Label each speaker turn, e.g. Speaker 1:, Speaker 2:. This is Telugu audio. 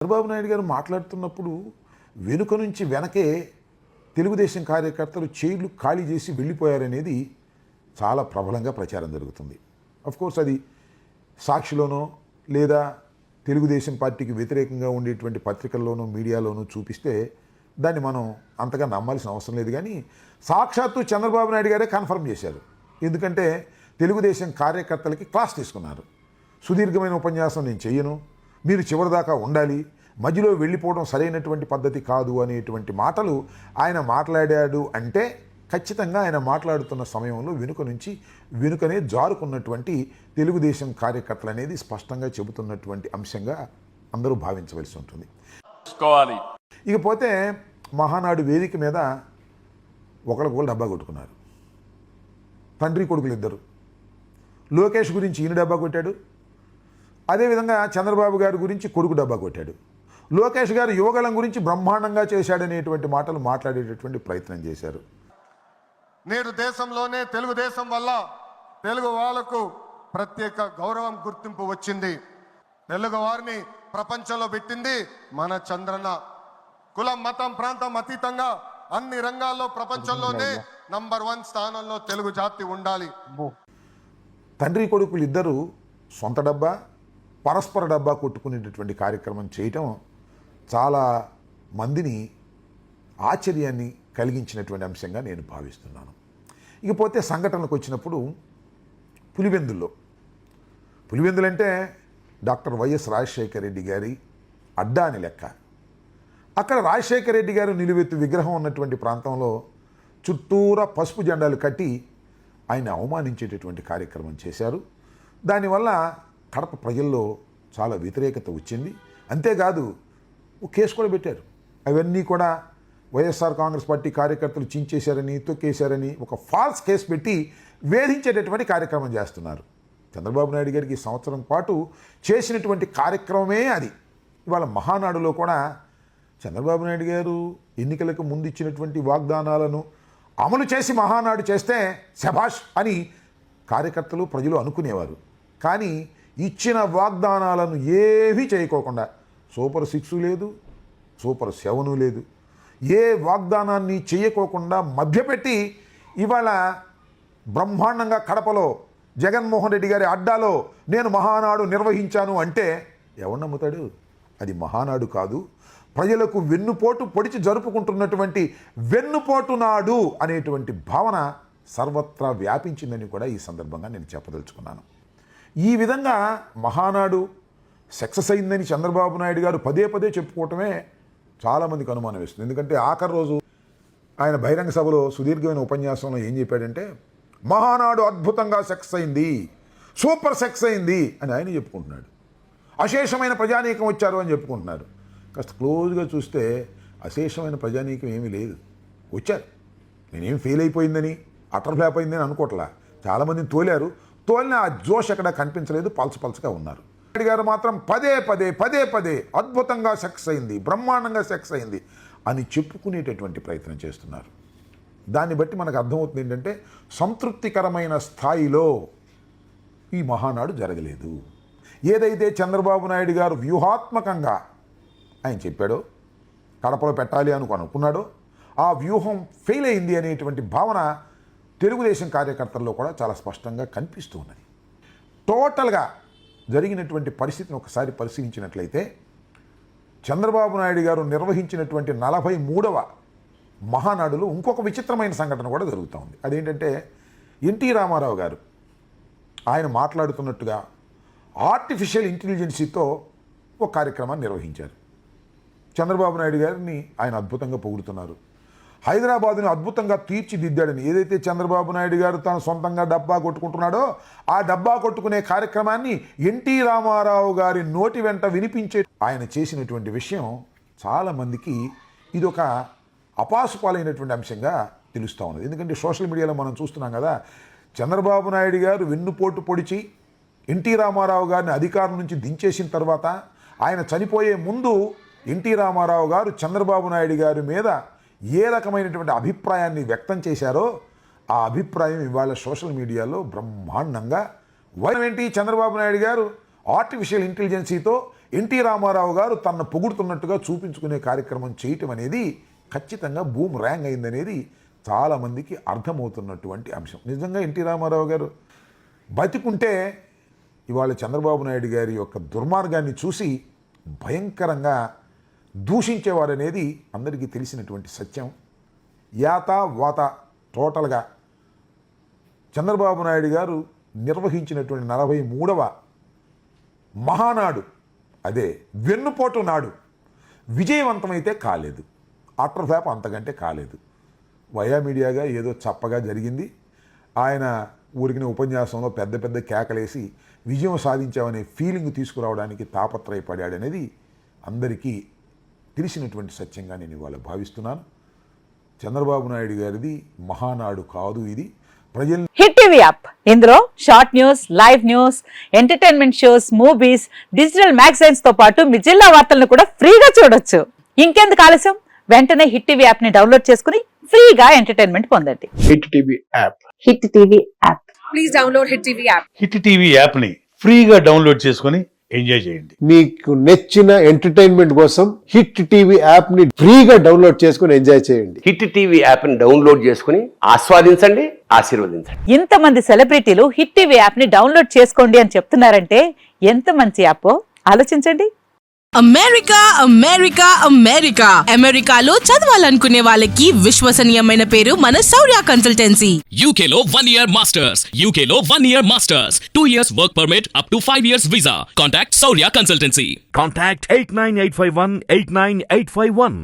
Speaker 1: చంద్రబాబు నాయుడు గారు మాట్లాడుతున్నప్పుడు వెనుక నుంచి వెనకే తెలుగుదేశం కార్యకర్తలు చైర్లు ఖాళీ చేసి వెళ్ళిపోయారనేది చాలా ప్రబలంగా ప్రచారం జరుగుతుంది. కోర్స్ అది సాక్షిలోనో లేదా తెలుగుదేశం పార్టీకి వ్యతిరేకంగా ఉండేటువంటి పత్రికల్లోనూ మీడియాలోనూ చూపిస్తే దాన్ని మనం అంతగా నమ్మాల్సిన అవసరం లేదు. కానీ సాక్షాత్తు చంద్రబాబు నాయుడు గారే కన్ఫర్మ్ చేశారు. ఎందుకంటే తెలుగుదేశం కార్యకర్తలకి క్లాస్ తీసుకున్నారు. సుదీర్ఘమైన ఉపన్యాసం నేను చెయ్యను, మీరు చివరిదాకా ఉండాలి, మధ్యలో వెళ్ళిపోవడం సరైనటువంటి పద్ధతి కాదు అనేటువంటి మాటలు ఆయన మాట్లాడాడు. అంటే ఖచ్చితంగా ఆయన మాట్లాడుతున్న సమయంలో వెనుకనే జారుకున్నటువంటి తెలుగుదేశం కార్యకర్తలు అనేది స్పష్టంగా చెబుతున్నటువంటి అంశంగా అందరూ భావించవలసి ఉంటుంది. ఇకపోతే మహానాడు వేదిక మీద ఒకరికొకరు డబ్బా కొట్టుకున్నారు. తండ్రి కొడుకులు ఇద్దరు. లోకేష్ గురించి ఈయన డబ్బా కొట్టాడు, అదేవిధంగా చంద్రబాబు గారి గురించి కొడుకు డబ్బా కొట్టాడు. లోకేష్ గారు యువగళం గురించి బ్రహ్మాండంగా చేశాడనేటువంటి మాటలు మాట్లాడేటటువంటి ప్రయత్నం చేశారు.
Speaker 2: నేడు దేశంలోనే తెలుగుదేశం వల్ల తెలుగు వాళ్ళకు ప్రత్యేక గౌరవం గుర్తింపు వచ్చింది. తెలుగు వారిని ప్రపంచంలో పెట్టింది మన చంద్రన్న. కులం మతం ప్రాంతం అతీతంగా అన్ని రంగాల్లో ప్రపంచంలోనే నంబర్ 1 స్థానంలో తెలుగు జాతి ఉండాలి.
Speaker 1: తండ్రి కొడుకులు ఇద్దరు సొంత డబ్బా పరస్పర డబ్బా కొట్టుకునేటటువంటి కార్యక్రమం చేయటం చాలా మందిని ఆశ్చర్యాన్ని కలిగించినటువంటి అంశంగా నేను భావిస్తున్నాను. ఇకపోతే సంఘటనలకు వచ్చినప్పుడు పులివెందులంటే డాక్టర్ వైఎస్ రాజశేఖర రెడ్డి గారి అడ్డా అని లెక్క. అక్కడ రాజశేఖర రెడ్డి గారు నిలువెత్తు విగ్రహం ఉన్నటువంటి ప్రాంతంలో చుట్టూరా పసుపు జెండాలు కట్టి ఆయన అవమానించేటటువంటి కార్యక్రమం చేశారు. దానివల్ల కడప ప్రజల్లో చాలా వ్యతిరేకత వచ్చింది. అంతేకాదు ఒక కేసు కూడా పెట్టారు. అవన్నీ కూడా వైఎస్ఆర్ కాంగ్రెస్ పార్టీ కార్యకర్తలు చించేశారని తొక్కేశారని ఒక ఫాల్స్ కేసు పెట్టి వేధించేటటువంటి కార్యక్రమం చేస్తున్నారు. చంద్రబాబు నాయుడు గారికి సంవత్సరం పాటు చేసినటువంటి కార్యక్రమమే అది. ఇవాళ మహానాడులో కూడా చంద్రబాబు నాయుడు గారు ఎన్నికలకు ముందు ఇచ్చినటువంటి వాగ్దానాలను అమలు చేసి మహానాడు చేస్తే శభాష్ అని కార్యకర్తలు ప్రజలు అనుకునేవారు. కానీ ఇచ్చిన వాగ్దానాలను ఏమీ చేయకోకుండా సూపర్ 6 లేదు, సూపర్ 7 లేదు, ఏ వాగ్దానాన్ని చేయకోకుండా మభ్యపెట్టి ఇవాళ బ్రహ్మాండంగా కడపలో జగన్మోహన్ రెడ్డి గారి అడ్డాలో నేను మహానాడు నిర్వహించాను అంటే ఎవరు నమ్ముతాడు? అది మహానాడు కాదు, ప్రజలకు వెన్నుపోటు పొడిచి జరుపుకుంటున్నటువంటి వెన్నుపోటు నాడు అనేటువంటి భావన సర్వత్రా వ్యాపించిందని కూడా ఈ సందర్భంగా నేను చెప్పదలుచుకున్నాను. ఈ విధంగా మహానాడు సక్సెస్ అయిందని చంద్రబాబు నాయుడు గారు పదే పదే చెప్పుకోవటమే చాలామందికి అనుమానం వేస్తుంది. ఎందుకంటే ఆఖరి రోజు ఆయన బహిరంగ సభలో సుదీర్ఘమైన ఉపన్యాసంలో ఏం చెప్పాడంటే మహానాడు అద్భుతంగా సక్సెస్ అయింది, సూపర్ సక్సెస్ అయింది అని ఆయన చెప్పుకుంటున్నాడు. అశేషమైన ప్రజానీకం వచ్చారు అని చెప్పుకుంటున్నారు. కాస్త క్లోజ్గా చూస్తే అశేషమైన ప్రజానీకం ఏమీ లేదు. వచ్చారు, నేనేం ఫెయిల్ అయిపోయిందని అటర్ ఫ్లాప్ అయిందని అనుకోవట్లా. చాలామందిని తోలిన ఆ జోష్ ఎక్కడ కనిపించలేదు, పల్చగా ఉన్నారు. నాయుడు గారు మాత్రం పదే పదే అద్భుతంగా సక్సెస్ అయింది, బ్రహ్మాండంగా సక్సెస్ అయింది అని చెప్పుకునేటటువంటి ప్రయత్నం చేస్తున్నారు. దాన్ని బట్టి మనకు అర్థమవుతుంది ఏంటంటే సంతృప్తికరమైన స్థాయిలో ఈ మహానాడు జరగలేదు. ఏదైతే చంద్రబాబు నాయుడు గారు వ్యూహాత్మకంగా ఆయన చెప్పాడో కడపలో పెట్టాలి అనుకున్నాడో ఆ వ్యూహం ఫెయిల్ అయింది అనేటువంటి భావన తెలుగుదేశం కార్యకర్తల్లో కూడా చాలా స్పష్టంగా కనిపిస్తూ ఉన్నది. టోటల్గా జరిగినటువంటి పరిస్థితిని ఒకసారి పరిశీలించినట్లయితే చంద్రబాబు నాయుడు గారు నిర్వహించినటువంటి 43వ మహానాడులో ఇంకొక విచిత్రమైన సంఘటన కూడా జరుగుతూ ఉంది. అదేంటంటే ఎన్టీ రామారావు గారు ఆయన మాట్లాడుతున్నట్టుగా ఆర్టిఫిషియల్ ఇంటెలిజెన్సీతో ఒక కార్యక్రమాన్ని నిర్వహించారు. చంద్రబాబు నాయుడు గారిని ఆయన అద్భుతంగా పొగుడుతున్నారు. హైదరాబాదుని అద్భుతంగా తీర్చిదిద్దాడని ఏదైతే చంద్రబాబు నాయుడు గారు తను సొంతంగా డబ్బా కొట్టుకుంటున్నాడో ఆ డబ్బా కొట్టుకునే కార్యక్రమాన్ని ఎన్టీ రామారావు గారి నోటి వెంట వినిపించే ఆయన చేసినటువంటి విషయం చాలామందికి ఇదొక అపాసుపాలైనటువంటి అంశంగా తెలుస్తూ ఉన్నది. ఎందుకంటే సోషల్ మీడియాలో మనం చూస్తున్నాం కదా, చంద్రబాబు నాయుడు గారు వెన్నుపోటు పొడిచి ఎన్టీ రామారావు గారిని అధికారం నుంచి దించేసిన తర్వాత ఆయన చనిపోయే ముందు ఎన్టీ రామారావు గారు చంద్రబాబు నాయుడు గారి మీద ఏ రకమైనటువంటి అభిప్రాయాన్ని వ్యక్తం చేశారో ఆ అభిప్రాయం ఇవాళ సోషల్ మీడియాలో బ్రహ్మాండంగా ఏంటి చంద్రబాబు నాయుడు గారు ఆర్టిఫిషియల్ ఇంటెలిజెన్సీతో ఎన్టీ రామారావు గారు తనను పొగుడుతున్నట్టుగా చూపించుకునే కార్యక్రమం చేయటం అనేది ఖచ్చితంగా బూమ్ ర్యాంగ్ అయిందనేది చాలామందికి అర్థమవుతున్నటువంటి అంశం. నిజంగా ఎన్టీ రామారావు గారు బతికుంటే ఇవాళ చంద్రబాబు నాయుడు గారి యొక్క దుర్మార్గాన్ని చూసి భయంకరంగా దూషించేవారనేది అందరికీ తెలిసినటువంటి సత్యం. యాత వాత టోటల్గా చంద్రబాబు నాయుడు గారు నిర్వహించినటువంటి 43వ మహానాడు, అదే వెన్నుపోటు నాడు విజయవంతమైతే కాలేదు. ఆఫ్టర్ ఫ్లాప్ అంతకంటే కాలేదు. వయా మీడియాగా ఏదో చప్పగా జరిగింది. ఆయన ఊరికిన ఉపన్యాసంలో పెద్ద పెద్ద కేకలేసి విజయం సాధించామనే ఫీలింగ్ తీసుకురావడానికి తాపత్రయపడాడనేది అందరికీ తెలిసినటువంటి సత్యంగా నేను ఇవాళ భావిస్తున్నాను. చంద్రబాబు నాయుడు గారిది మహానాడు కాదు, ఇది ప్రజల
Speaker 3: హిట్ టీవీ యాప్. ఇందులో short news, live news, entertainment shows, movies, digital magazines తో పాటు మీ జిల్లా వార్తలను కూడా ఫ్రీగా చూడొచ్చు. ఇంకెందుకు ఆలస్యం, వెంటనే హిట్ టీవీ యాప్ ని డౌన్లోడ్ చేసుకుని ఫ్రీగా ఎంటర్టైన్మెంట్ పొందండి.
Speaker 4: Hit TV app.
Speaker 3: Hit TV app.
Speaker 5: Please download Hit TV app.
Speaker 6: Hit TV యాప్ని ఫ్రీగా డౌన్లోడ్ చేసుకొని ఎంజాయ్ చేయండి.
Speaker 4: మీకు నచ్చిన ఎంటర్టైన్మెంట్ కోసం హిట్ టీవీ యాప్ ని ఫ్రీగా డౌన్లోడ్ చేసుకుని ఎంజాయ్ చేయండి.
Speaker 7: హిట్ టీవీ యాప్ని డౌన్లోడ్ చేసుకుని ఆస్వాదించండి, ఆశీర్వదించండి.
Speaker 3: ఇంతమంది సెలబ్రిటీలు హిట్ టీవీ యాప్ ని డౌన్లోడ్ చేసుకోండి అని చెప్తున్నారంటే ఎంత మంచి యాప్ ఆలోచించండి.
Speaker 5: అమెరికా అమెరికా అమెరికా అమెరికాలో చదవాలనుకునే వాళ్ళకి విశ్వసనీయమైన పేరు మన శౌర్య consultancy.
Speaker 8: UK Law 1 Year Masters. UK Law 1 Year Masters. 2 years work permit up to 5 years visa. Contact Saurya Consultancy.
Speaker 9: Contact 89851 89851.